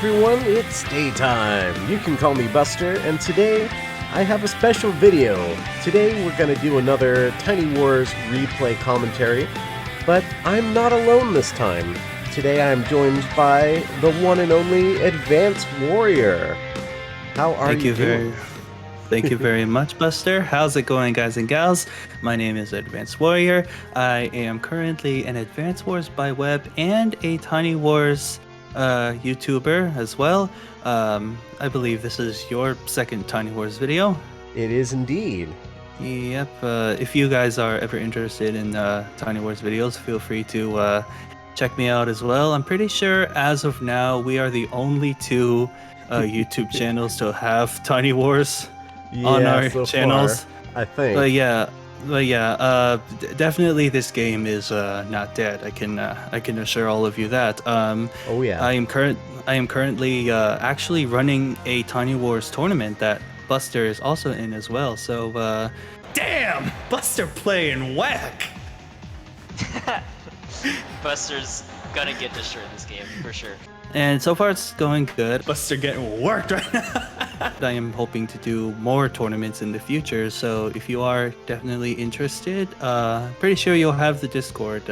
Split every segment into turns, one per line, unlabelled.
everyone, it's daytime. You can call me Buster, and today I have a special video. Today we're going to do another TinyWars replay commentary, but I'm not alone this time. Today I'm joined by the one and only AdvanceWarrior. How are you doing?
Thank you very much, Buster. How's it going, guys and gals? My name is AdvanceWarrior. I am currently an Advance Wars by web and a TinyWars YouTuber as well. I believe this is your second TinyWars video.
It is indeed.
Yep. If you guys are ever interested in TinyWars videos, feel free to check me out as well. I'm pretty sure as of now we are the only two YouTube channels to have TinyWars on our
so
channels.
far, I think.
But yeah, definitely this game is not dead. I can assure all of you that.
Oh yeah.
I am currently actually running a TinyWars tournament that Buster is also in as well. So damn, Buster playing whack.
Buster's gonna get destroyed this game for sure.
And so far it's going good. Buster getting worked right now. I am hoping to do more tournaments in the future, so if you are definitely interested, pretty sure you'll have the Discord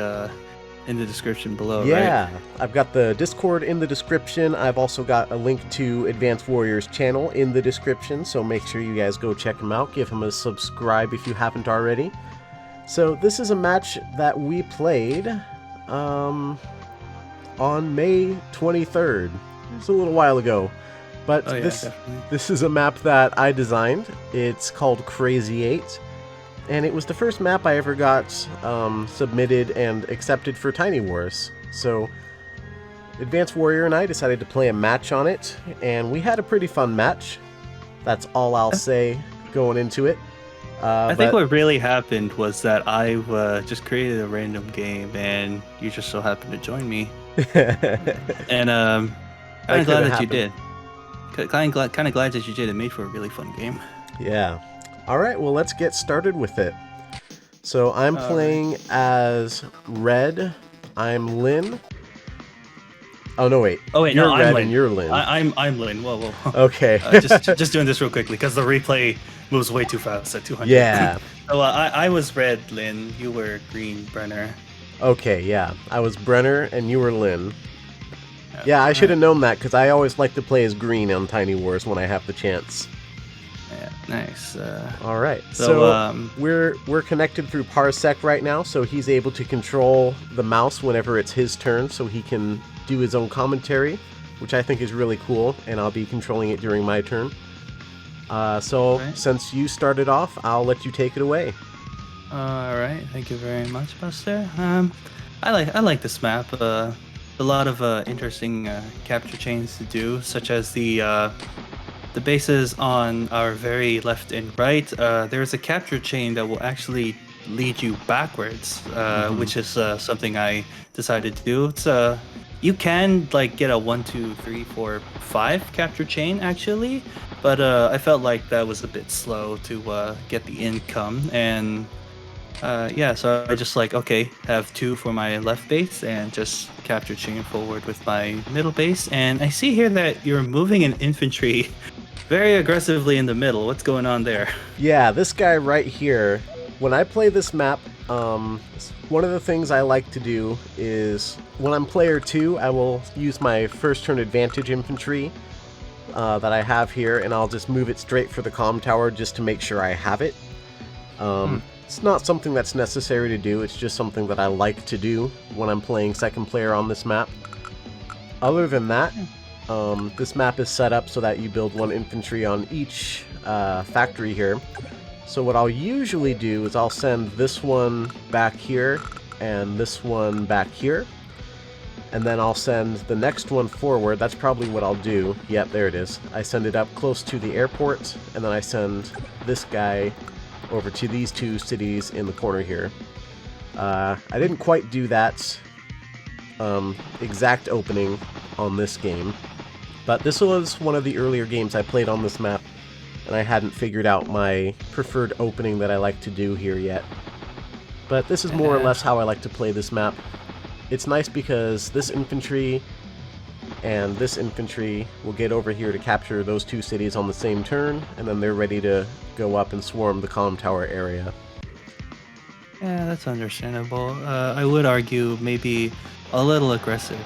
in the description below,
yeah,
right?
I've got the Discord in the description. I've also got a link to AdvanceWarrior's channel in the description, so make sure you guys go check him out. Give him a subscribe if you haven't already. So this is a match that we played on May 23rd. It's a little while ago. But this is a map that I designed. It's called Crazy 8. And it was the first map I ever got submitted and accepted for TinyWars. So AdvanceWarrior and I decided to play a match on it, and we had a pretty fun match. That's all I'll say going into it.
I think what really happened was that I just created a random game, and you just so happened to join me. And kind of glad that you did. Kind of glad that you did. It made for a really fun game.
Yeah. All right. Well, let's get started with it. So I'm playing as Red. I'm Lynn. Oh no! Wait.
Oh wait.
You're
No,
Red
I'm Lynn.
and you're Lynn.
I'm Lynn. Whoa.
Okay.
just doing this real quickly because the replay moves way too fast at 200.
Yeah.
So I was Red, Lynn. You were Green, Brenner.
Okay. Yeah. I was Brenner and you were Lynn. Yeah, I should have known that because I always like to play as Green on TinyWars when I have the chance.
Yeah, nice.
All right, so we're connected through Parsec right now, so he's able to control the mouse whenever it's his turn, so he can do his own commentary, which I think is really cool, and I'll be controlling it during my turn. Since you started off, I'll let you take it away.
All right, thank you very much, Buster. I like this map. A lot of interesting capture chains to do, such as the bases on our very left and right. There's a capture chain that will actually lead you backwards, which is something I decided to do. It's you can like get a 1, 2, 3, 4, 5 capture chain actually, but I felt like that was a bit slow to get the income, and yeah, so I just have 2 for my left base and just capture chain forward with my middle base. And I see here that you're moving an infantry very aggressively in the middle. What's going on there?
Yeah, this guy right here, when I play this map, one of the things I like to do is when I'm player 2, I will use my first turn advantage infantry that I have here, and I'll just move it straight for the comm tower just to make sure I have it. It's not something that's necessary to do, it's just something that I like to do when I'm playing second player on this map. Other than that, this map is set up so that you build 1 infantry on each factory here. So what I'll usually do is I'll send this one back here and this one back here. And then I'll send the next one forward. That's probably what I'll do. Yep, there it is. I send it up close to the airport, and then I send this guy over to these 2 cities in the corner here. I didn't quite do that exact opening on this game, but this was one of the earlier games I played on this map, and I hadn't figured out my preferred opening that I like to do here yet. But this is more or less how I like to play this map. It's nice because this infantry and this infantry will get over here to capture those 2 cities on the same turn, and then they're ready to go up and swarm the comm tower area.
Yeah, that's understandable. I would argue maybe a little aggressive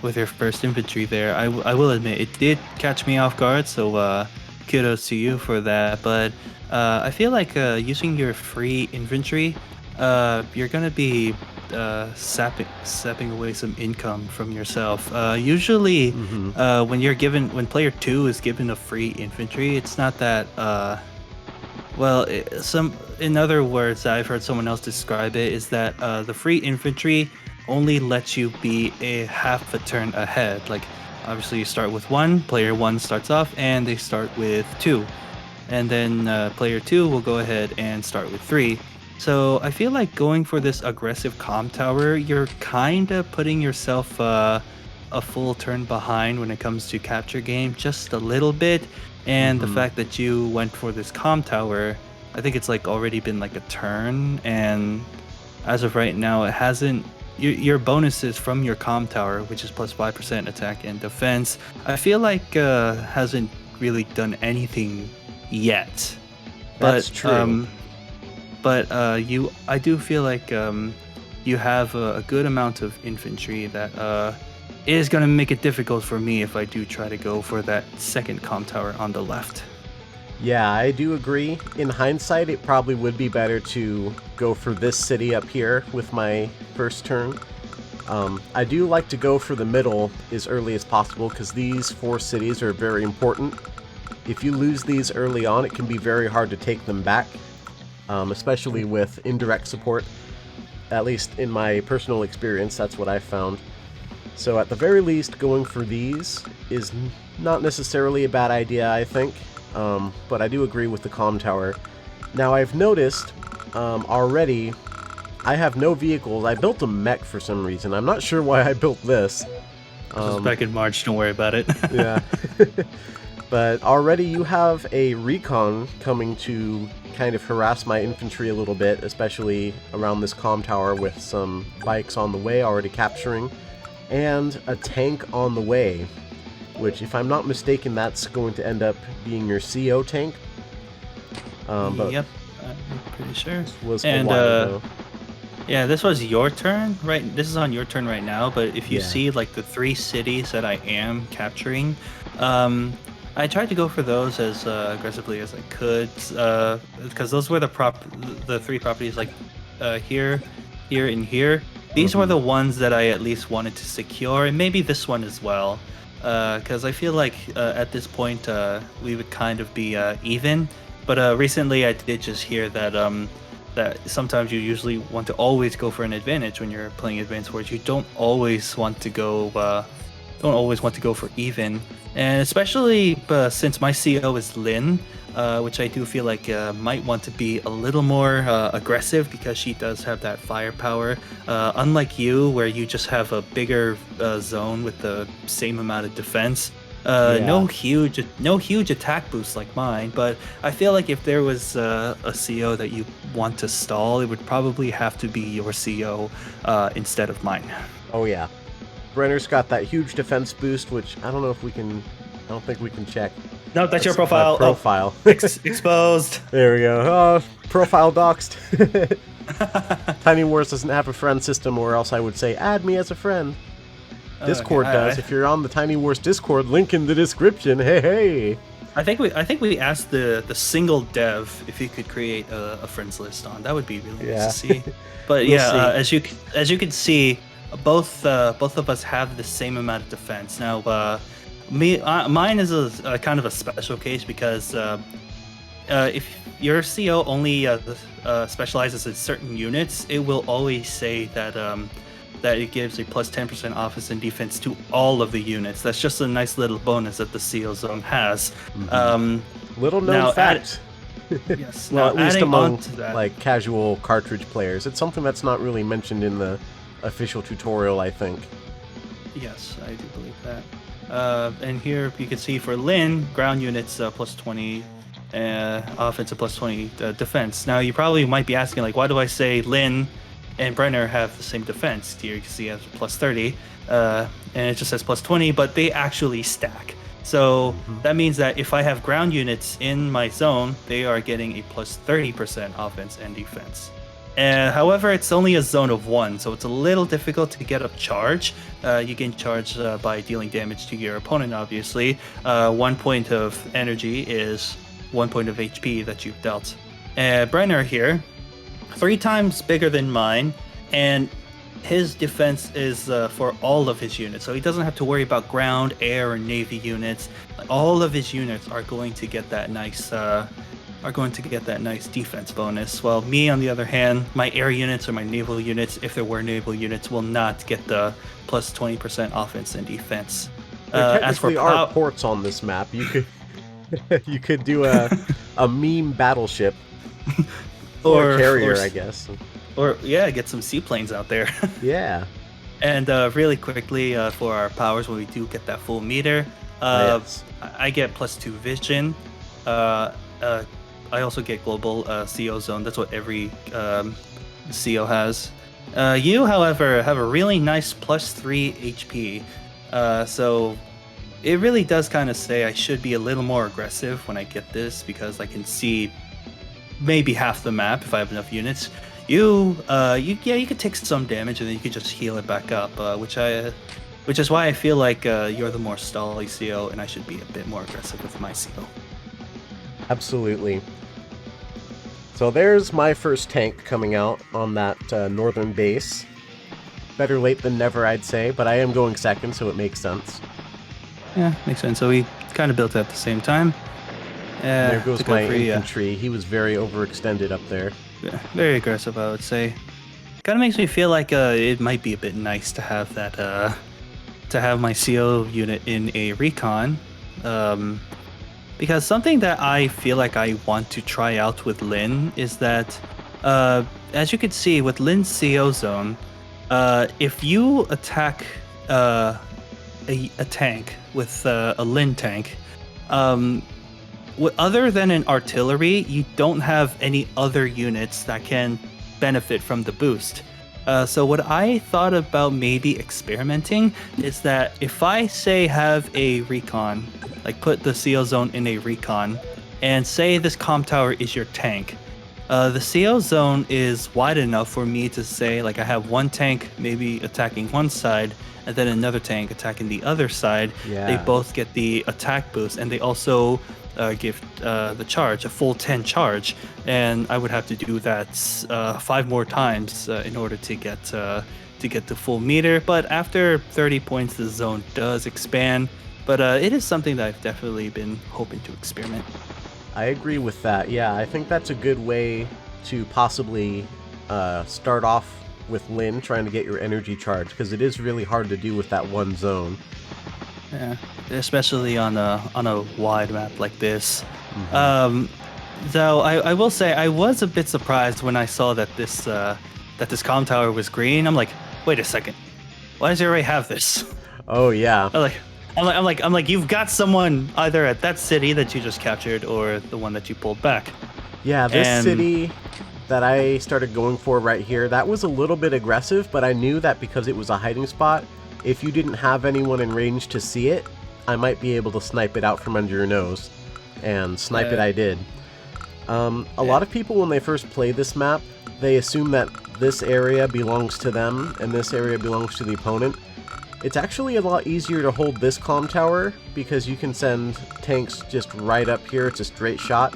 with your first infantry there. I will admit it did catch me off guard, so kudos to you for that. But I feel like using your free infantry, you're gonna be sapping away some income from yourself. Usually, when player 2 is given a free infantry, it's not that. In other words, I've heard someone else describe it, is that the free infantry only lets you be a half a turn ahead. Like, obviously you start with 1, player 1 starts off, and they start with 2. And then player 2 will go ahead and start with 3. So I feel like going for this aggressive comm tower, you're kind of putting yourself a full turn behind when it comes to capture game, just a little bit. And the fact that you went for this comm tower, I think it's like already been like a turn, and as of right now, it hasn't. Your bonuses from your comm tower, which is plus 5% attack and defense, I feel like hasn't really done anything yet.
That's true.
I do feel like you have a good amount of infantry that is going to make it difficult for me if I do try to go for that second comm tower on the left.
Yeah, I do agree. In hindsight, it probably would be better to go for this city up here with my first turn. I do like to go for the middle as early as possible because these 4 cities are very important. If you lose these early on, it can be very hard to take them back, especially with indirect support. At least in my personal experience, that's what I've found. So at the very least, going for these is not necessarily a bad idea, I think. But I do agree with the comm tower. Now I've noticed already I have no vehicles. I built a mech for some reason. I'm not sure why I built this.
Just back in March, don't worry about it.
Yeah. But already you have a recon coming to kind of harass my infantry a little bit, especially around this comm tower with some bikes on the way already capturing, and a tank on the way. Which, if I'm not mistaken, that's going to end up being your CO tank.
Yep, I'm pretty sure.
Was a while ago.
Yeah, this was your turn, right? This is on your turn right now, but if you see, like, the 3 cities that I am capturing, I tried to go for those as aggressively as I could, because those were the 3 properties, like, here, and here. These were the ones that I at least wanted to secure, and maybe this one as well. Because I feel like at this point we would kind of be even. But recently I did just hear that that sometimes you usually want to always go for an advantage when you're playing Advance Wars. You don't always want to go for even. And especially since my CO is Lynn, which I do feel like might want to be a little more aggressive because she does have that firepower. Unlike you, where you just have a bigger zone with the same amount of defense. No huge attack boost like mine, but I feel like if there was a CO that you want to stall, it would probably have to be your CO instead of mine.
Oh yeah. Brenner's got that huge defense boost, which I don't know if we can... I don't think we can check.
No, that's your profile.
Profile.
Exposed.
There we go. Oh, profile doxed. TinyWars doesn't have a friend system, or else I would say, add me as a friend. Discord does. If you're on the TinyWars Discord, link in the description. Hey.
I think we asked the single dev if he could create a friends list on. That would be really nice to see. But as you can see, both of us have the same amount of defense. Now, mine is a kind of a special case because if your CO only specializes in certain units, it will always say that it gives a plus 10% offense and defense to all of the units. That's just a nice little bonus that the CO zone has.
Little known fact.
Yes.
Well, at least among
that,
like casual cartridge players, it's something that's not really mentioned in the official tutorial, I think.
Yes, I do believe that. And here you can see for Lynn, ground units plus 20, offensive plus 20 defense. Now you probably might be asking, like, why do I say Lynn and Brenner have the same defense. Here you can see he has plus 30, and it just says plus 20, but they actually stack. So that means that if I have ground units in my zone, they are getting a plus 30% offense and defense. However, it's only a zone of 1, so it's a little difficult to get up charge. You gain charge by dealing damage to your opponent, obviously. 1 point of energy is 1 point of HP that you've dealt. Brenner here, 3 times bigger than mine, and his defense is for all of his units, so he doesn't have to worry about ground, air, or navy units. All of his units are going to get that nice defense bonus. While me, on the other hand, my air units or my naval units, if there were naval units, will not get the plus 20% offense and defense.
There technically are ports on this map. You could you could do a meme battleship or a carrier, I guess.
Or yeah, get some seaplanes out there.
Yeah.
And really quickly for our powers, when we do get that full meter, I get plus 2 vision. I also get global CO zone. That's what every CO has. You, however, have a really nice plus 3 HP. So it really does kind of say I should be a little more aggressive when I get this, because I can see maybe half the map if I have enough units. You could take some damage and then you could just heal it back up, which is why I feel like you're the more stally CO and I should be a bit more aggressive with my CO.
Absolutely. So there's my first tank coming out on that northern base. Better late than never, I'd say, but I am going second, so it makes sense.
Yeah, makes sense. So we kind of built it at the same time.
There goes my infantry. He was very overextended up there.
Yeah, very aggressive, I would say. Kind of makes me feel like it might be a bit nice to have that, to have my CO unit in a recon. Because something that I feel like I want to try out with Lin is that, as you can see with Lin's CO zone, if you attack a tank with a Lin tank, other than an artillery, you don't have any other units that can benefit from the boost. So what I thought about maybe experimenting is that if I say have a recon, like put the CO zone in a recon, and say this comm tower is your tank, the CO zone is wide enough for me to say, like, I have one tank maybe attacking one side, and then another tank attacking the other side.
Yeah.
They both get the attack boost, and they also give the charge, a full 10 charge, and I would have to do that 5 more times in order to get the full meter. But after 30 points, the zone does expand. But it is something that I've definitely been hoping to experiment.
I agree with that. Yeah, I think that's a good way to possibly start off with Lin, trying to get your energy charge, because it is really hard to do with that one zone.
Yeah, especially on a wide map like this.
Mm-hmm.
Though I will say I was a bit surprised when I saw that this comm tower was green. I'm like, wait a second, why does it already have this?
Oh yeah.
I'm like, you've got someone either at that city that you just captured or the one that you pulled back.
Yeah, this city that I started going for right here, that was a little bit aggressive, but I knew that because it was a hiding spot, if you didn't have anyone in range to see it, I might be able to snipe it out from under your nose. And snipe it I did. A lot of people, when they first play this map, they assume that this area belongs to them and this area belongs to the opponent. It's actually a lot easier to hold this comm tower because you can send tanks just right up here. It's a straight shot.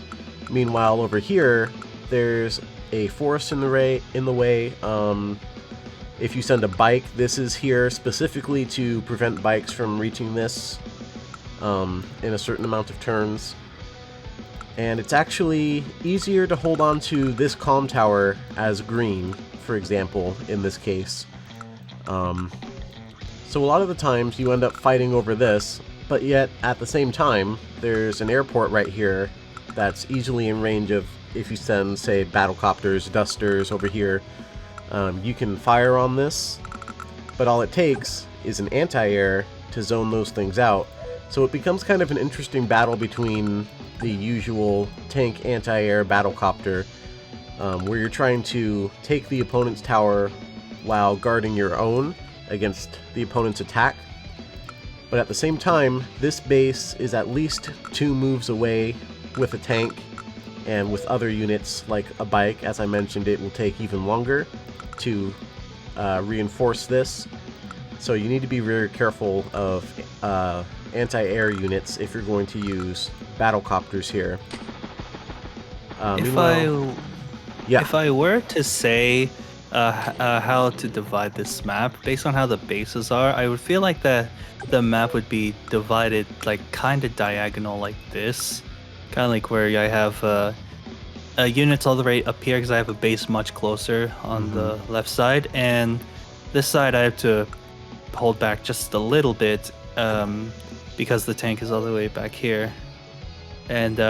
Meanwhile, over here, there's a forest in the way. If you send a bike, this is here specifically to prevent bikes from reaching this in a certain amount of turns. And it's actually easier to hold on to this comm tower as green, for example, in this case. So a lot of the times you end up fighting over this, but yet at the same time, there's an airport right here that's easily in range of, if you send, say, battlecopters, dusters over here, you can fire on this, but all it takes is an anti-air to zone those things out. So it becomes kind of an interesting battle between the usual tank anti-air battlecopter where you're trying to take the opponent's tower while guarding your own against the opponent's attack. But at the same time, this base is at least 2 moves away with a tank, and with other units like a bike, as I mentioned, it will take even longer to reinforce this. So you need to be very careful of anti-air units if you're going to use battlecopters here.
If I were to say how to divide this map based on how the bases are, I would feel like the map would be divided like kind of diagonal like this, kind of like where I have units all the way up here because I have a base much closer on the left side, and this side I have to hold back just a little bit because the tank is all the way back here. And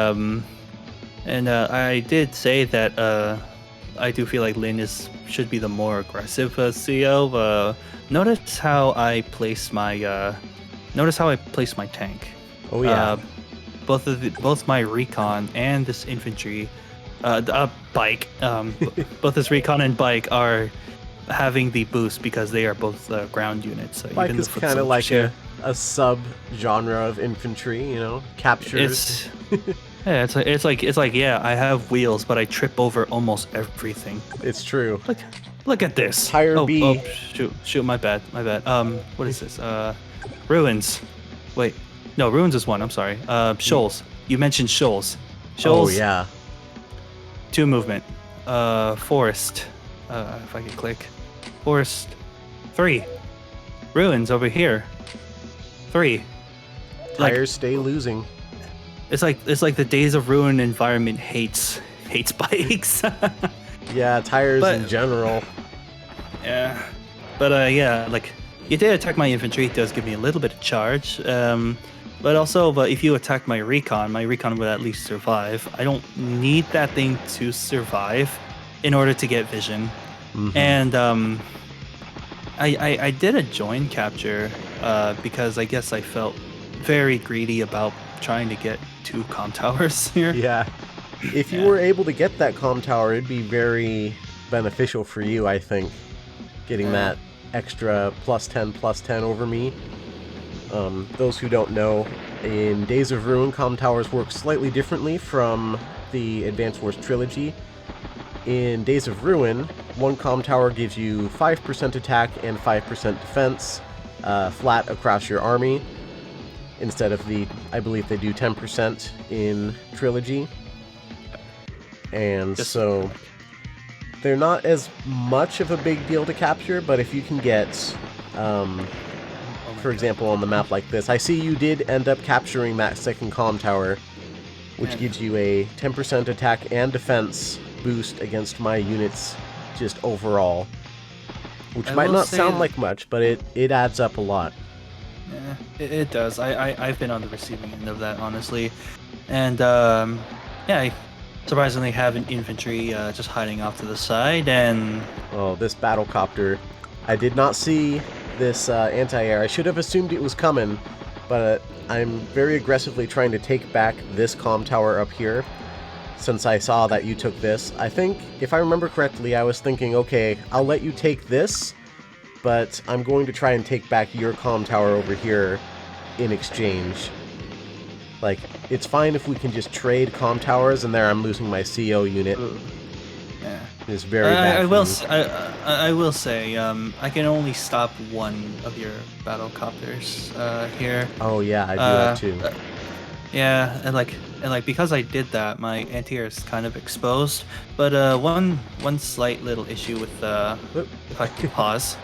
I did say that I do feel like Lin should be the more aggressive CO. Notice how I place my tank.
Oh yeah.
Both my recon and this infantry, bike, both this recon and bike are having the boost because they are both ground units.
Bike is kind of like a sub-genre of infantry, you know, captures.
Yeah, it's like yeah, I have wheels, but I trip over almost everything.
It's true.
Look at this.
Tire B.
Oh, shoot, my bad. What is this? Ruins. Wait, no, ruins is one. I'm sorry. Shoals. You mentioned shoals. Shoals.
Oh yeah.
2 movement. Forest. If I can click. Forest. 3. Ruins over here. 3.
Tires stay losing.
It's like the Days of Ruin environment hates bikes.
Yeah, tires in general.
Yeah, but yeah, like you did attack my infantry, it does give me a little bit of charge. But if you attack my recon would at least survive. I don't need that thing to survive in order to get vision. And I did a join capture because I guess I felt very greedy about trying to get 2 comm towers here.
Yeah. If you were able to get that comm tower, it'd be very beneficial for you, I think, getting that extra +10/+10 over me. Those who don't know, in Days of Ruin, comm towers work slightly differently from the Advance Wars trilogy. In Days of Ruin, 1 comm tower gives you 5% attack and 5% defense flat across your army, instead of I believe they do 10% in trilogy. And so they're not as much of a big deal to capture, but if you can get, for example, on the map like this, I see you did end up capturing that 2nd comm tower, which gives you a 10% attack and defense boost against my units just overall, which might not sound like much, but it adds up a lot.
Yeah, it does. I've been on the receiving end of that, honestly. And I surprisingly have an infantry just hiding off to the side. And
oh, this battlecopter. I did not see this anti-air. I should have assumed it was coming, but I'm very aggressively trying to take back this comm tower up here, since I saw that you took this. I think, if I remember correctly, I was thinking, okay, I'll let you take this, but I'm going to try and take back your comm tower over here in exchange. Like, it's fine if we can just trade comm towers, and there I'm losing my CO unit.
Yeah.
It's very bad.
I will say, I can only stop 1 of your battlecopters here.
Oh yeah, I do that too.
Yeah, and because I did that, my anti-air is kind of exposed. But one slight little issue with if I could pause.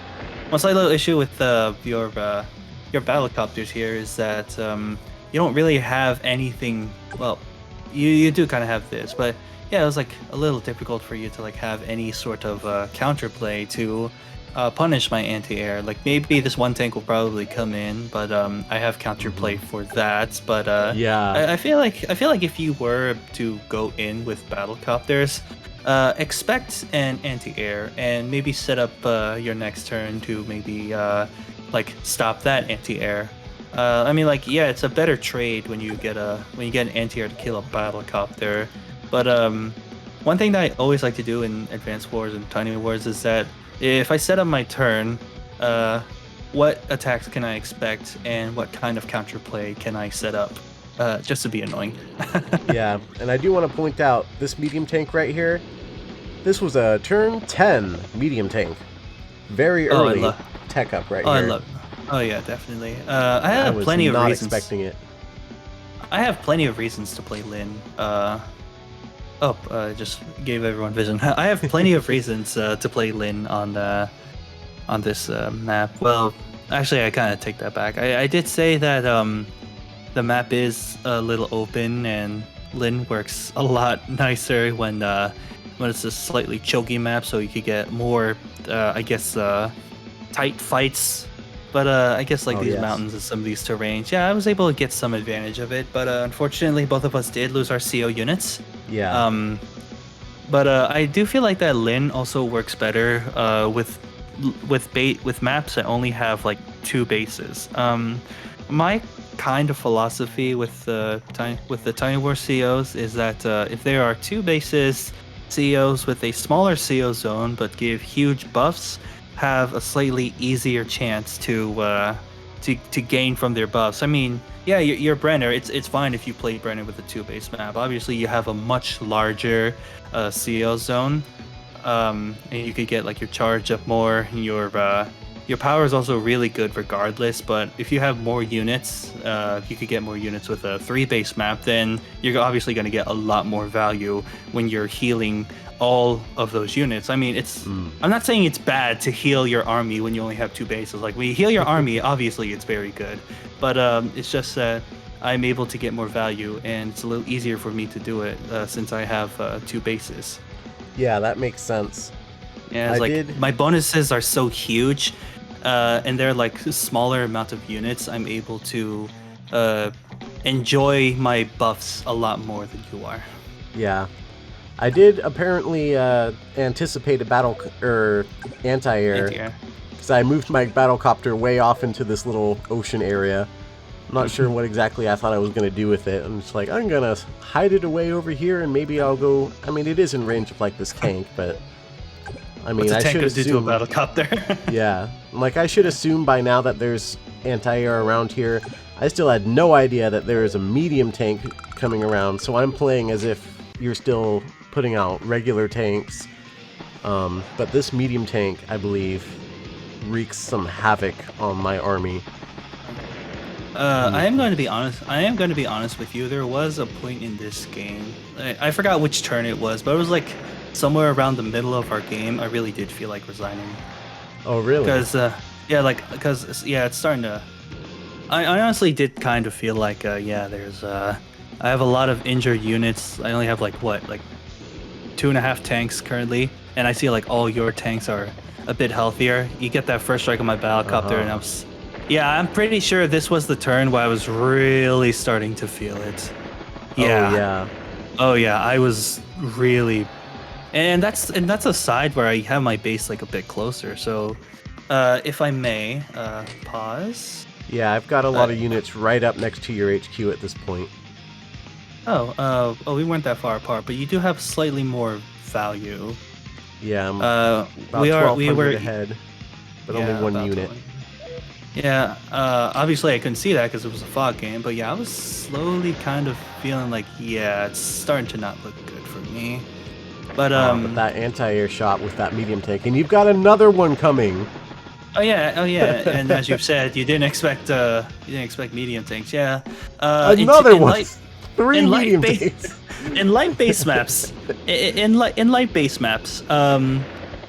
One slight little issue with your battlecopters here is that you don't really have anything. Well, you do kind of have this, but yeah, it was like a little difficult for you to like have any sort of counterplay to punish my anti-air. Like maybe this 1 tank will probably come in, but I have counterplay for that. But
yeah,
I feel like if you were to go in with battlecopters, expect an anti-air and maybe set up your next turn to maybe like stop that anti-air. I mean, like, yeah, it's a better trade when you get an anti-air to kill a battlecopter, but one thing that I always like to do in Advanced Wars and Tiny Wars is that if I set up my turn, what attacks can I expect and what kind of counterplay can I set up, just to be annoying.
Yeah, and I do want to point out this medium tank right here. This was a turn 10 medium tank. Very early tech up right here.
Oh yeah, definitely. I have plenty of reasons.
Expecting it.
I have plenty of reasons to play Lin. Just gave everyone vision. I have plenty of reasons to play Lin on this map. Well, actually, I kind of take that back. I did say that the map is a little open, and Lin works a lot nicer when it's a slightly choky map, so you could get more, tight fights. But I guess these mountains and some of these terrains, yeah, I was able to get some advantage of it. But unfortunately, both of us did lose our CO units.
Yeah.
But I do feel like that Lin also works better with maps that only have like 2 bases. My kind of philosophy with the Tiny War COs is that if there are 2 bases, COs with a smaller CO zone but give huge buffs have a slightly easier chance to gain from their buffs. I mean, yeah, you're Brenner. It's fine if you play Brenner with a 2-base map. Obviously, you have a much larger CO zone, and you could get like your charge up more. Your power is also really good regardless. But if you have more units, you could get more units with a 3-base map. Then you're obviously going to get a lot more value when you're healing all of those units. I mean, I'm not saying it's bad to heal your army when you only have 2 bases. Like, when you heal your army, obviously it's very good. But it's just that I'm able to get more value, and it's a little easier for me to do it since I have 2 bases.
Yeah, that makes sense.
Yeah, my bonuses are so huge, and they're like smaller amount of units. I'm able to enjoy my buffs a lot more than you are.
Yeah. I did apparently anticipate a battle anti-air, because I moved my battlecopter way off into this little ocean area. I'm not sure what exactly I thought I was going to do with it. I'm just like, I'm going to hide it away over here, and maybe I'll go... I mean, it is in range of like this tank, but... I mean, I should assume...
do to a battlecopter?
Yeah. Like, I should assume by now that there's anti-air around here. I still had no idea that there is a medium tank coming around, so I'm playing as if you're still putting out regular tanks, but this medium tank, I believe, wreaks some havoc on my army.
I am going to be honest with you. There was a point in this game, I forgot which turn it was, but it was like somewhere around the middle of our game. I really did feel like resigning.
Oh, really?
Because it's starting to... I honestly did kind of feel like there's I have a lot of injured units. I only have like 2.5 tanks currently, and I see like all your tanks are a bit healthier. You get that first strike on my battlecopter, and I'm pretty sure this was the turn where I was really starting to feel it. Oh yeah, I was really, and that's a side where I have my base like a bit closer. So, if I may, pause.
Yeah, I've got a lot of units right up next to your HQ at this point.
We weren't that far apart, but you do have slightly more value.
Yeah, I'm about 1,200 ahead, but only 1 unit.
Yeah, obviously I couldn't see that because it was a fog game, but yeah, I was slowly kind of feeling like, it's starting to not look good for me. But
that anti-air shot with that medium tank, and you've got another one coming.
Oh yeah, and as you've said, you didn't expect medium tanks. Yeah,
another one. 3 medium tanks.
In light base maps, in light base maps,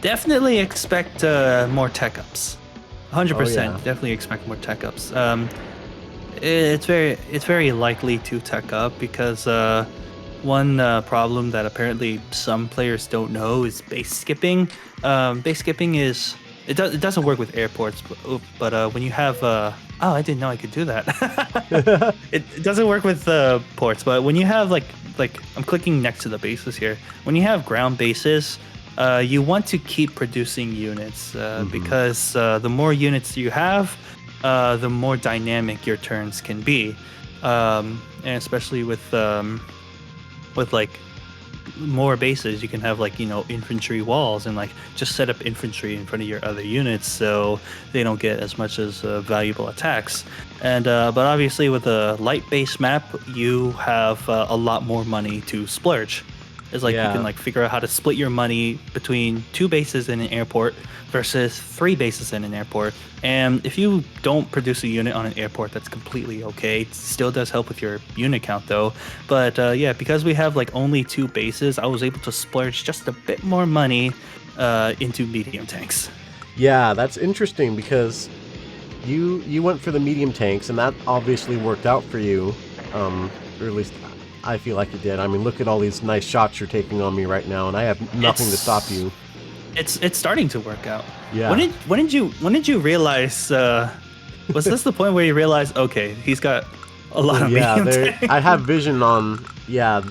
definitely expect more tech ups. 100%, definitely expect more tech ups. It's very likely to tech up because one problem that apparently some players don't know is base skipping. Base skipping is it doesn't work with airports, but when you have I didn't know I could do that. It doesn't work with ports, but when you have like I'm clicking next to the bases here. When you have ground bases, you want to keep producing units because the more units you have, the more dynamic your turns can be, and especially with like more bases, you can have like, you know, infantry walls and like just set up infantry in front of your other units so they don't get as much as valuable attacks. And but obviously with a light base map, you have a lot more money to splurge. It's like you can like figure out how to split your money between 2 bases in an airport versus 3 bases in an airport. And if you don't produce a unit on an airport, that's completely okay. It still does help with your unit count though. But yeah, because we have like only 2 bases, I was able to splurge just a bit more money into medium tanks.
Yeah, that's interesting because you went for the medium tanks, and that obviously worked out for you, or at least I feel like it did. I mean, look at all these nice shots you're taking on me right now, and I have nothing to stop you.
It's starting to work out.
Yeah.
When did you realize? Was this the point where you realized? Okay, he's got a lot of medium tanks.
I have vision on. Yeah,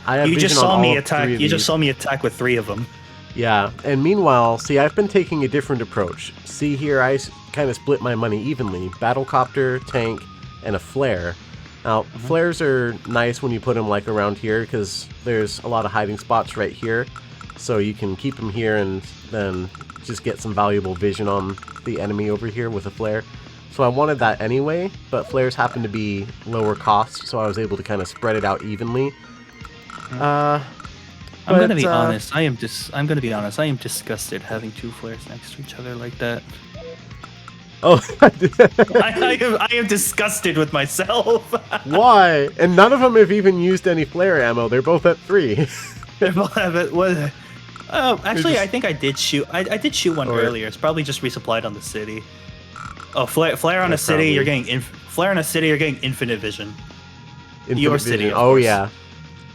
I have.
You
vision
just saw
on
me
all
attack.
3 of
You just
these.
saw me attack with 3 of them.
Yeah, and meanwhile, see, I've been taking a different approach. See here, I kind of split my money evenly: battlecopter, tank, and a flare. Now, flares are nice when you put them like around here because there's a lot of hiding spots right here. So you can keep them here and then just get some valuable vision on the enemy over here with a flare. So I wanted that anyway, but flares happen to be lower cost, so I was able to kind of spread it out evenly.
I'm gonna be honest. I'm gonna be honest. I am disgusted having 2 flares next to each other like that.
Oh,
I am disgusted with myself.
why? And none of them have even used any flare ammo. They're both at 3.
Actually, I think I did shoot. I did shoot one earlier. It's probably just resupplied on the city. Oh, flare on a city. You're getting flare on a city. You're getting infinite vision. Your city. Of course.
Yeah.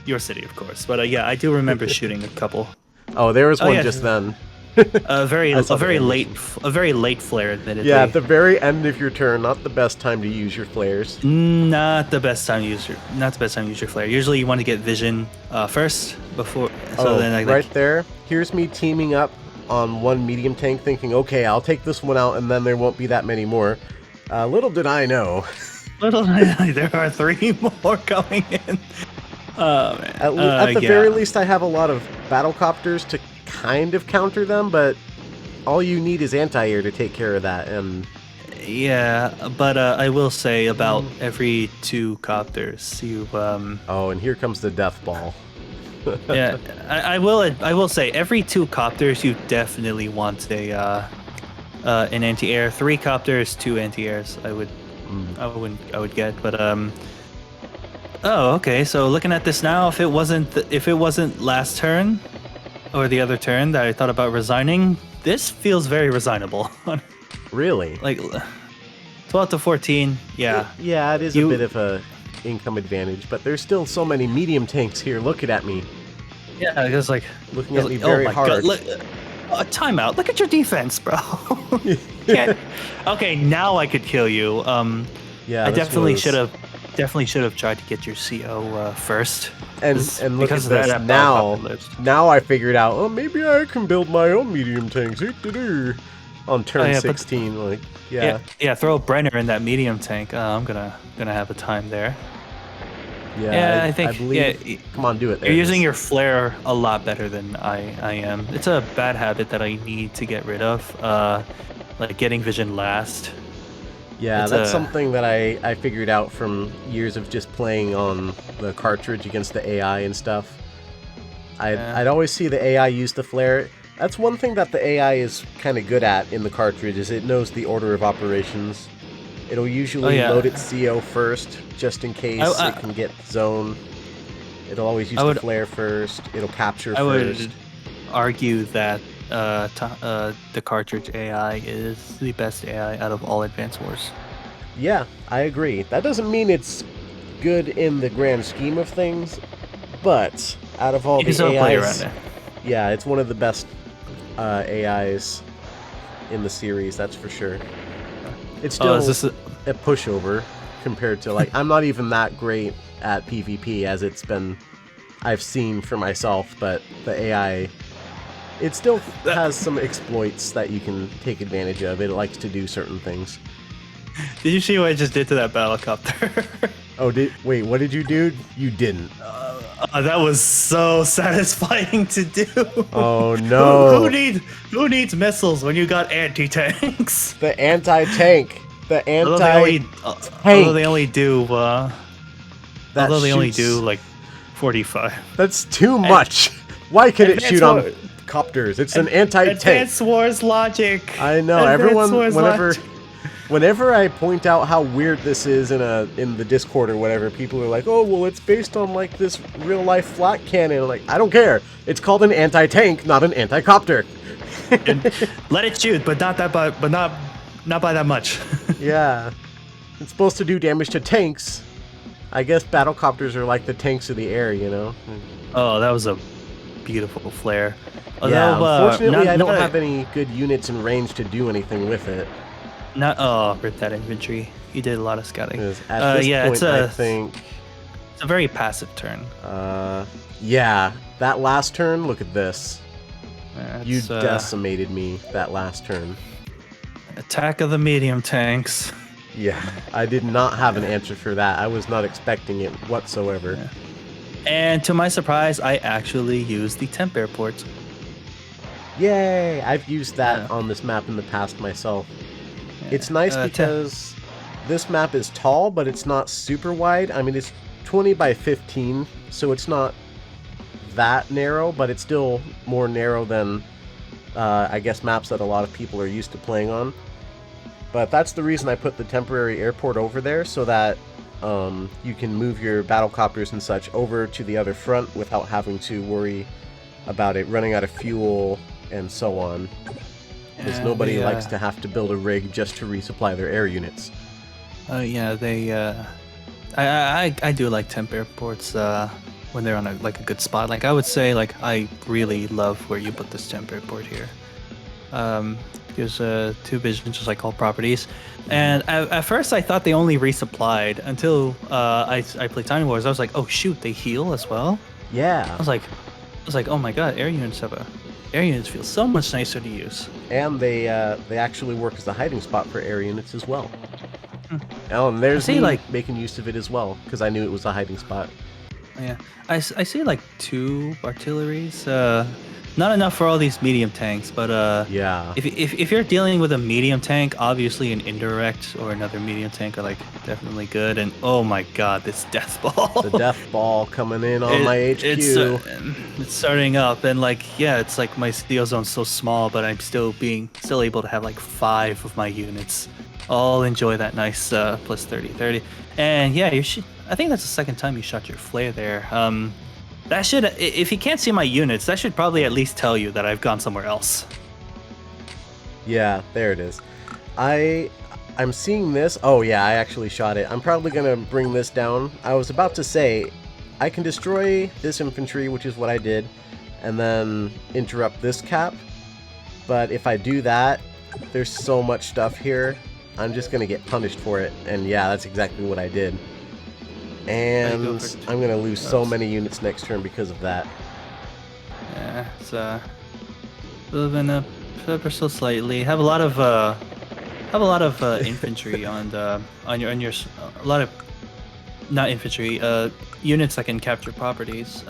Your city, of course. But yeah, I do remember shooting a couple.
Oh, there was one just then.
A very late flare, admittedly.
Yeah, at the very end of your turn, not the best time to use your flares.
Not the best time to use your flare. Usually, you want to get vision first before. So then,
right there. Here's me teaming up on one medium tank, thinking, okay, I'll take this one out, and then there won't be that many more. Little did I know.
There are 3 more coming in. Oh man.
At the very least, I have a lot of battlecopters to kind of counter them, but all you need is anti-air to take care of that. And
yeah, but I will say about every 2 copters, you
Oh, and here comes the death ball.
yeah, I will say every 2 copters, you definitely want an anti-air. 3 copters, 2 anti-airs. I would get, but oh, okay. So looking at this now, if it wasn't last turn or the other turn that I thought about resigning, this feels very resignable.
Really?
Like 12 to 14, yeah.
Yeah, it is a bit of a income advantage, but there's still so many medium tanks here looking at me.
Yeah, it's like
looking at me very hard.
God, timeout. Look at your defense, bro. Okay, now I could kill you.
Yeah,
I definitely should have tried to get your CO first.
And look at this. Now I figured out, oh, maybe I can build my own medium tanks. On turn 16, like,
yeah. Throw a Brenner in that medium tank. I'm gonna have a time there.
Yeah,
I think.
I believe, come on, do it.
You're using your flare a lot better than I am. It's a bad habit that I need to get rid of. Like getting vision last.
Yeah, that's something that I figured out from years of just playing on the cartridge against the AI and stuff. I'd always see the AI use the flare. That's one thing that the AI is kind of good at in the cartridge, is it knows the order of operations. It'll usually load its CO first, just in case it can get zone. It'll always use the flare first. It'll capture first. I would
argue that the cartridge AI is the best AI out of all Advance Wars.
Yeah, I agree. That doesn't mean it's good in the grand scheme of things, but out of all the AIs, yeah, it's one of the best AIs in the series, that's for sure. It's still a pushover compared to, like, I'm not even that great at PvP as I've seen for myself, but the AI, it still has some exploits that you can take advantage of. It likes to do certain things.
Did you see what I just did to that battlecopter?
Oh, wait, what did you do? You didn't.
That was so satisfying to do.
Oh no!
Who needs missiles when you got anti-tanks?
The anti-tank. The anti-tank.
Although they only do.
That
Although they only
shoots-
do like 45.
That's too much. Why can it shoot on
War-
copters? It's an anti-tank.
Advance Wars logic.
I know.
Advance
Everyone,
Wars logic.
whenever I point out how weird this is in the Discord or whatever, people are like, "Oh, well, it's based on like this real life flat cannon." I'm like, I don't care. It's called an anti-tank, not an anti-copter.
Let it shoot, but not by that much.
Yeah, it's supposed to do damage to tanks. I guess battlecopters are like the tanks of the air, you know.
Oh, that was a beautiful flare.
Yeah,
Although,
unfortunately, I don't
not-
have any good units in range to do anything with it.
Rip that infantry. You did a lot of scouting.
'Cause at this
yeah,
point, I think.
it's a very passive turn.
Yeah, that last turn. Look at this. You
It's,
decimated me that last turn.
attack of the medium tanks.
Yeah, I did not have an answer for that. I was not expecting it whatsoever.
Yeah. And to my surprise, I actually used the temp airport.
Yay! I've used that
Yeah.
on this map in the past myself.
Yeah.
It's nice
Temp-
because this map is tall, but it's not super wide. I mean, it's 20 by 15, so it's not that narrow, but it's still more narrow than, I guess, maps that a lot of people are used to playing on. But that's the reason I put the temporary airport over there, so that you can move your battlecopters and such over to the other front without having to worry about it running out of fuel and so on. Because
Yeah,
nobody
they,
likes to have to build a rig just to resupply their air units.
Yeah, they. I do like temp airports when they're on a good spot. Like I would say, like I really love where you put this temp airport here. There's two visions, just like all properties. And at first I thought they only resupplied until I played TinyWars. I was like, oh shoot, they heal as well.
Yeah,
I was like, oh my god, air units feel so much nicer to use.
and they actually work as a hiding spot for air units as well. Oh, and there's
see,
me
like-
making use of it as well, because I knew it was a hiding spot.
Yeah, I see like 2 artilleries. Not enough for all these medium tanks, but
Yeah.
if you're dealing with a medium tank, obviously an indirect or another medium tank are like definitely good. And oh my god, this death ball!
The death ball coming in on my HQ.
It's starting up, and like yeah, it's like my steel zone's so small, but I'm still able to have like 5 of my units all enjoy that nice plus 30-30. And yeah, I think that's the second time you shot your flare there. That should, if you can't see my units, that should probably at least tell you that I've gone somewhere else.
Yeah, there it is. I'm seeing this. Oh yeah, I actually shot it. I'm probably gonna bring this down. I was about to say, I can destroy this infantry, which is what I did, and then interrupt this cap. But if I do that, there's so much stuff here. I'm just gonna get punished for it. And yeah, that's exactly what I did. And I'm gonna lose so many units next turn because of that.
Yeah, it's moving up ever so slightly. Have a lot of infantry on your a lot of not infantry units that can capture properties.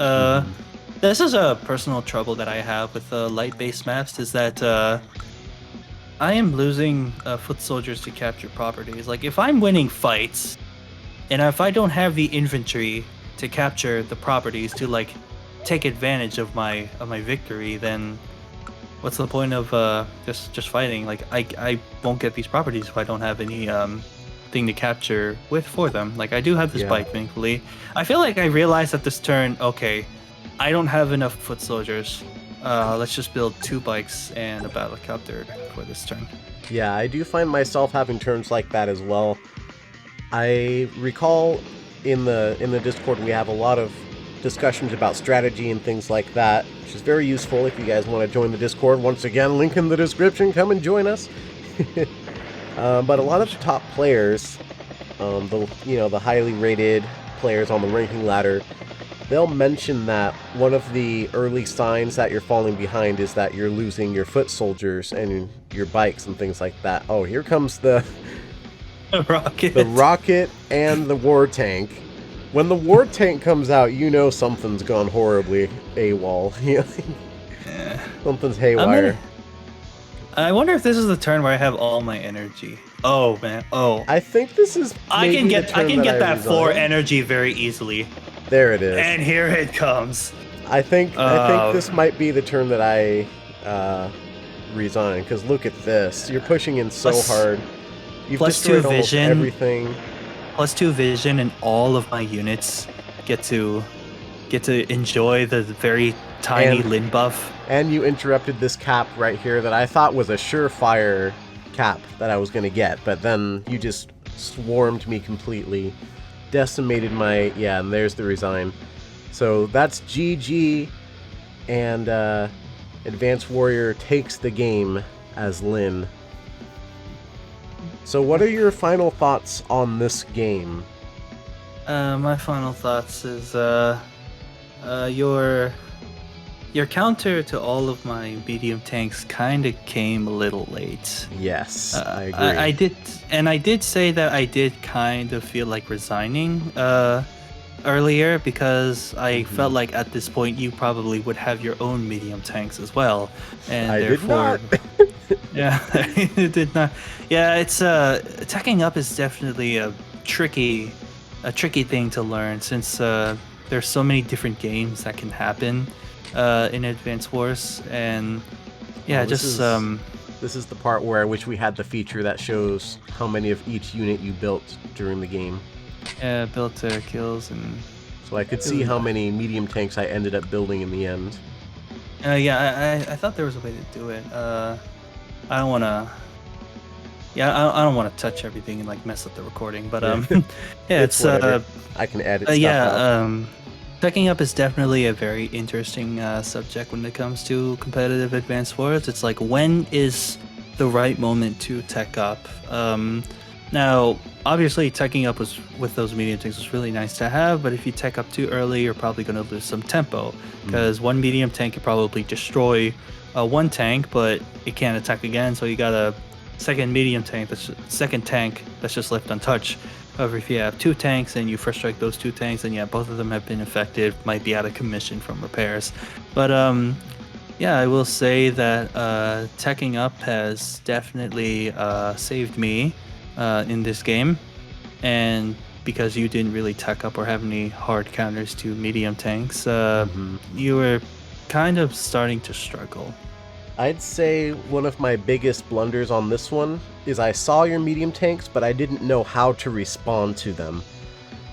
This is a personal trouble that I have with light-based maps, is that I am losing foot soldiers to capture properties. Like if I'm winning fights, and if I don't have the infantry to capture the properties to like take advantage of my victory, then what's the point of just fighting? Like I won't get these properties if I don't have any thing to capture for them. Like I do have this bike, thankfully. I feel like I realized at this turn, okay, I don't have enough foot soldiers. Let's just build 2 bikes and a battlecopter for this turn.
Yeah, I do find myself having turns like that as well. I recall in the Discord we have a lot of discussions about strategy and things like that, which is very useful if you guys want to join the Discord. Once again, link in the description. Come and join us. But a lot of the top players, the highly rated players on the ranking ladder, they'll mention that one of the early signs that you're falling behind is that you're losing your foot soldiers and your bikes and things like that. Oh, here comes the
Rocket.
rocket and the war tank. When the war tank comes out, you know something's gone horribly AWOL.
Yeah.
Something's haywire.
I wonder if this is the turn where I have all my energy. Oh man! Oh,
I think this is.
I can get that
resign.
4 energy very easily.
There it is.
And here it comes.
I think this might be the turn that I resign, because look at this. You're pushing in so hard. You've destroyed almost everything.
+2 vision, and all of my units get to enjoy the very tiny Lin buff.
And you interrupted this cap right here that I thought was a surefire cap that I was going to get, but then you just swarmed me completely, decimated my... Yeah, and there's the resign. So that's GG, and AdvanceWarrior takes the game as Lin. So what are your final thoughts on this game?
My final thoughts is your counter to all of my medium tanks kind of came a little late.
Yes, I agree.
I did say that I did kind of feel like resigning earlier, because I felt like at this point you probably would have your own medium tanks as well, and
I
therefore,
did not.
yeah, it did not. Yeah, it's attacking up is definitely a tricky thing to learn, since there's so many different games that can happen in Advance Wars, and yeah,
this is the part where I wish we had the feature that shows how many of each unit you built during the game.
Yeah, built kills, and
so I could see how many medium tanks I ended up building in the end.
Yeah, I thought there was a way to do it. I don't want to. Yeah, I don't want to touch everything and like mess up the recording, but yeah, it's
I can edit stuff out.
Teching up is definitely a very interesting subject when it comes to competitive Advance Wars. It's like, when is the right moment to tech up? Now, obviously, teching up with those medium tanks was really nice to have, but if you tech up too early, you're probably going to lose some tempo, because one medium tank could probably destroy one tank, but it can't attack again, so you got a second tank that's just left untouched. However, if you have 2 tanks and you first strike those 2 tanks, then yeah, both of them have been affected, might be out of commission from repairs. But yeah, I will say that teching up has definitely saved me in this game, and because you didn't really tech up or have any hard counters to medium tanks, you were kind of starting to struggle.
I'd say one of my biggest blunders on this one is I saw your medium tanks, but I didn't know how to respond to them.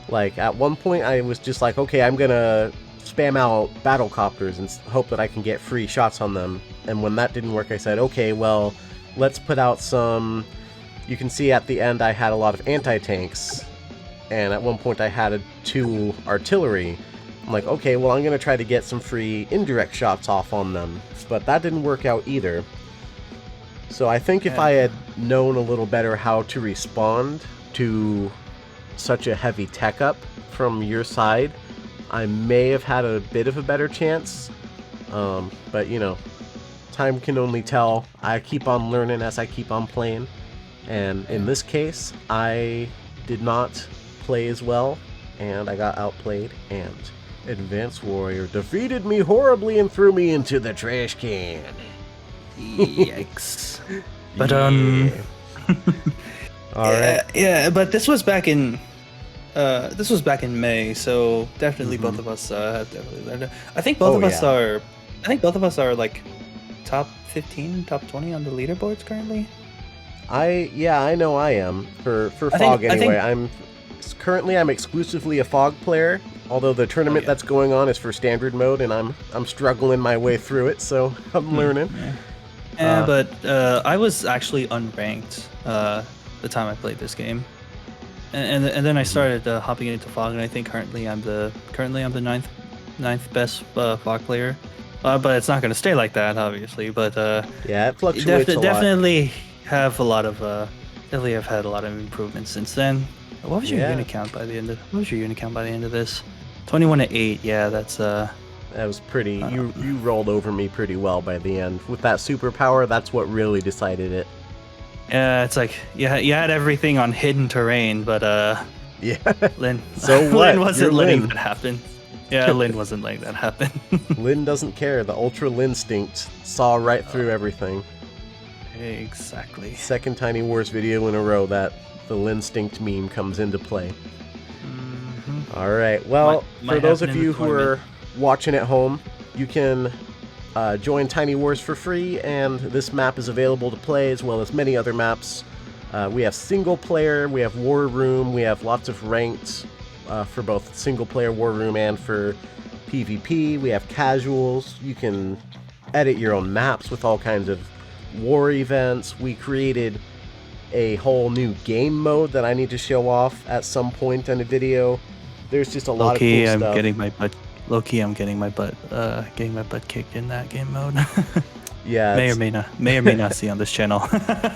Like, at one point I was just like, okay, I'm gonna spam out battle copters and hope that I can get free shots on them. And when that didn't work, I said, okay, well, let's put out some... You can see at the end I had a lot of anti-tanks, and at one point I had 2 artillery. I'm like, okay, well, I'm going to try to get some free indirect shots off on them, but that didn't work out either. So I think if I had known a little better how to respond to such a heavy tech up from your side, I may have had a bit of a better chance. But, you know, time can only tell. I keep on learning as I keep on playing. And in this case, I did not play as well, and I got outplayed, and AdvanceWarrior defeated me horribly and threw me into the trash can.
Yikes. But
Alright.
Yeah, but this was back in May, so definitely both of us have definitely learned. I think both of us are like top 15, top 20 on the leaderboards currently.
I know I am for Fog anyway. I'm exclusively a Fog player, although the tournament that's going on is for standard mode, and I'm struggling my way through it, so I'm learning.
But I was actually unranked the time I played this game, and then I started hopping into Fog, and I think currently I'm the ninth best Fog player. But it's not going to stay like that, obviously. But
yeah, it fluctuates a lot.
Definitely have had a lot of improvements since then. What was your unit count by the end of? What was your unit count by the end of this? 21 to 8. Yeah, that's
That was pretty. You rolled over me pretty well by the end with that superpower. That's what really decided it.
Yeah, it's like you had everything on hidden terrain, but
Yeah.
Lynn.
So what?
Lynn wasn't
You're
letting
Lynn.
that happen. Yeah, Lynn wasn't letting that happen.
Lynn doesn't care. The Ultra Linstinct saw right through everything.
Exactly.
Second TinyWars video in a row that the Linstinct meme comes into play. All right. Well,
Might
for those
happen
of
in the
you who are watching at home, you can join TinyWars for free, and this map is available to play as well as many other maps. We have single player, we have war room, we have lots of ranked for both single player war room and for PvP. We have casuals. You can edit your own maps with all kinds of war events. We created a whole new game mode that I need to show off at some point in a video. There's just a lot of cool
I'm
stuff.
getting my butt. Low-key, I'm getting my butt kicked in that game mode.
Yeah,
may or may not see on this channel.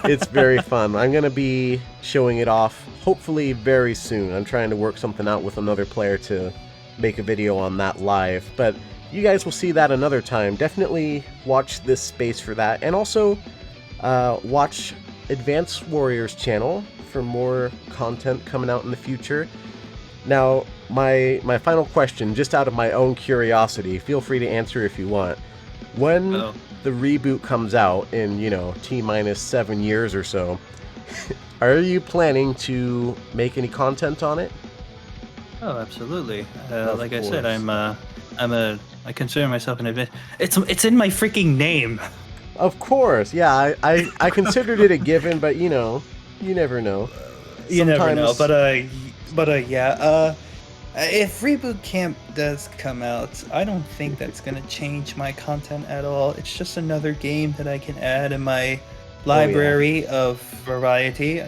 it's very fun. I'm gonna be showing it off hopefully very soon. I'm trying to work something out with another player to make a video on that live, but you guys will see that another time. Definitely watch this space for that, and also watch AdvanceWarrior's channel for more content coming out in the future. Now, my final question, just out of my own curiosity, feel free to answer if you want. When the reboot comes out in, T-minus 7 years or so, are you planning to make any content on it?
Oh, absolutely.
Of
Like I
course.
said, I consider myself an advance. It's in my freaking name.
Of course, yeah. I considered it a given, but you never know.
You never know,
Sometimes-
yeah. If Reboot Camp does come out, I don't think that's gonna change my content at all. It's just another game that I can add in my library of variety.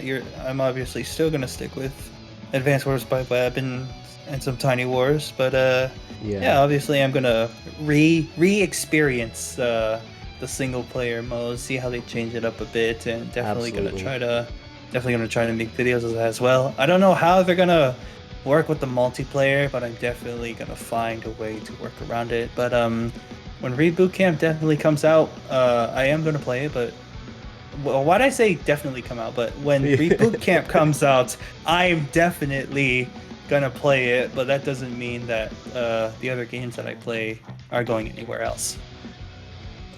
I'm obviously still gonna stick with Advanced Wars by Web and some Tiny Wars, but yeah, obviously I'm gonna re-experience the single player mode, see how they change it up a bit, and definitely gonna try to make videos of that as well. I don't know how they're gonna work with the multiplayer, but I'm definitely gonna find a way to work around it. But when Reboot Camp definitely comes out, I am gonna play it. But why'd I say definitely come out? But when Reboot Camp comes out, I'm definitely gonna play it. But that doesn't mean that the other games that I play are going anywhere else.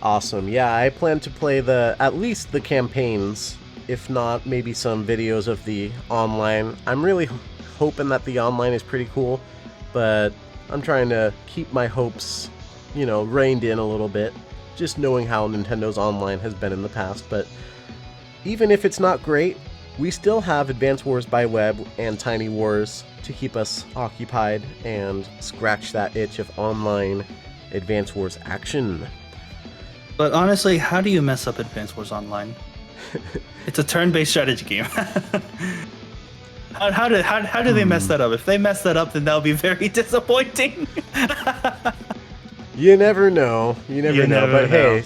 Awesome. Yeah, I plan to play at least the campaigns, if not maybe some videos of the online. I'm really hoping that the online is pretty cool, but I'm trying to keep my hopes, reined in a little bit, just knowing how Nintendo's online has been in the past. But even if it's not great, we still have Advance Wars by Web and Tiny Wars to keep us occupied and scratch that itch of online Advance Wars action.
But honestly, how do you mess up Advance Wars Online? It's a turn-based strategy game. How do they mess that up? If they mess that up, then that'll be very disappointing.
You never know. You never know. But
know.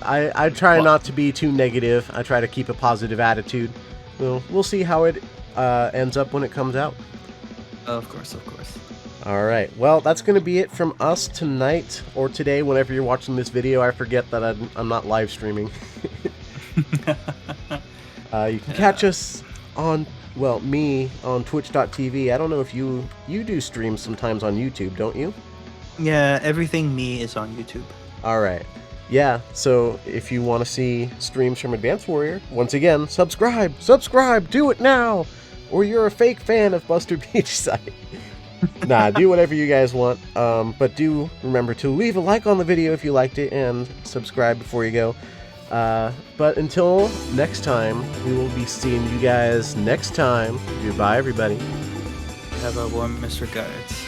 hey, I try not to be too negative. I try to keep a positive attitude. We'll see how it ends up when it comes out.
Of course.
All right. Well, that's going to be it from us tonight or today, whenever you're watching this video. I forget that I'm not live streaming. You can catch us on, me on twitch.tv. I don't know if you do streams sometimes on YouTube, don't you?
Yeah, everything me is on YouTube.
All right. Yeah, so if you want to see streams from AdvanceWarrior, once again, subscribe, do it now, or you're a fake fan of Buster Beachside. Nah, do whatever you guys want, but do remember to leave a like on the video if you liked it, and subscribe before you go. But until next time, we will be seeing you guys next time. Goodbye, everybody.
Have a warm Mr. Guards.